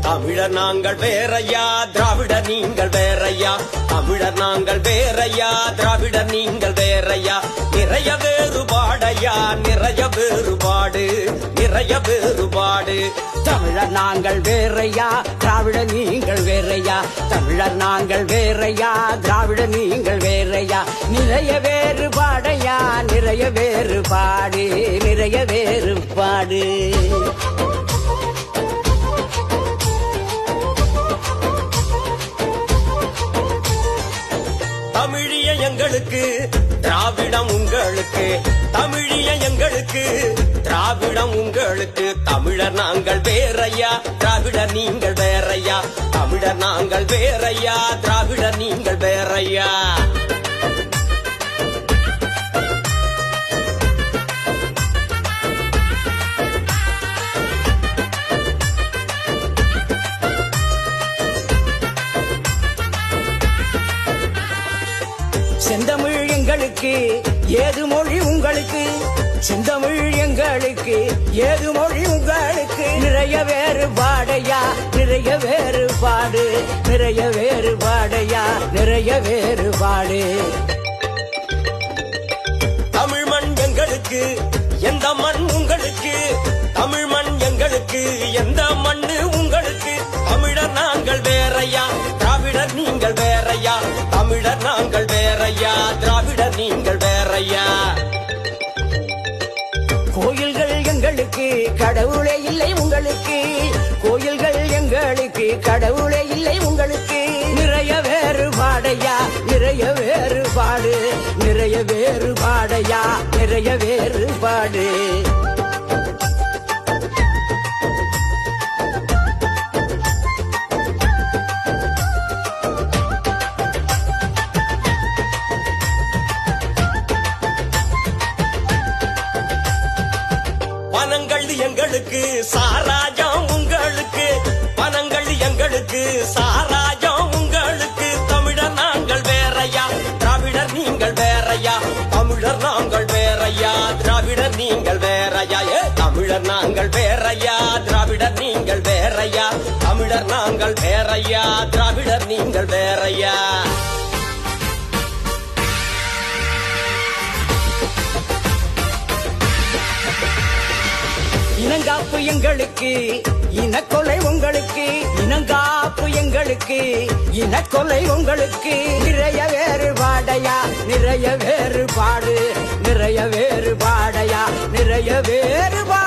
தமிழர் நாங்கள் வேறையா திராவிடர் நீங்கள் வேறையா தமிழர் நாங்கள் வேறையா திராவிடர் நீங்கள் வேறையா நிறைய வேறுபாடையா நிறைய வேறுபாடு நிறைய வேறுபாடு தமிழர் நாங்கள் வேறையா திராவிடர் நீங்கள் வேறையா தமிழர் நாங்கள் வேறையா திராவிடர் நீங்கள் வேறையா நிறைய வேறுபாடையா நிறைய வேறுபாடு நிறைய வேறுபாடு தமிழிய எங்களுக்கு திராவிடம் உங்களுக்கு தமிழிய எங்களுக்கு திராவிடம் உங்களுக்கு தமிழர் நாங்கள் வேறையா திராவிடர் நீங்கள் வேறையா தமிழர் நாங்கள் வேறையா திராவிடர் நீங்கள் வேறையா செந்தமிழ் எங்களுக்கு ஏது மொழி உங்களுக்கு செந்தமிழ் எங்களுக்கு ஏது மொழி உங்களுக்கு நிறைய வேறுபாடையா நிறைய வேறுபாடு நிறைய வேறுபாடையா நிறைய வேறுபாடு தமிழ் மண் எங்களுக்கு எந்த மண் உங்களுக்கு தமிழ் மண் எங்களுக்கு எந்த மண்ணு உங்களுக்கு தமிழர் நாங்கள் வேறையா திராவிடர் நீங்கள் வேறையா தமிழர் நாங்கள் வேறையா திராவிடர் நீங்கள் வேறையா கோயில்கள் எங்களுக்கு கடவுளே இல்லை உங்களுக்கு கோயில்கள் எங்களுக்கு கடவுளே இல்லை உங்களுக்கு நிறைய வேறுபாடையா நிறைய வேறுபாடு நிறைய வேறுபாடையா நிறைய வேறுபாடு பனங்கள் எங்களுக்கு சாராஜம் உங்களுக்கு பனங்கள் எங்களுக்கு சாராஜம் உங்களுக்கு தமிழர் நாங்கள் வேறையா திராவிடர் நீங்கள் வேறையா தமிழர் நாங்கள் வேறையா திராவிடர் நீங்கள் வேறையா தமிழர் நாங்கள் வேறையா திராவிடர் நீங்கள் வேறையா தமிழர் நாங்கள் வேறையா திராவிடர் நீங்கள் வேறையா இனங்காப்பு எங்களுக்கு இனக்கொலை உங்களுக்கு இனங்காப்பு எங்களுக்கு இனக்கொலை உங்களுக்கு நிறைய வேறுபாடையா நிறைய வேறுபாடு நிறைய வேறுபாடையா நிறைய வேறுபாடு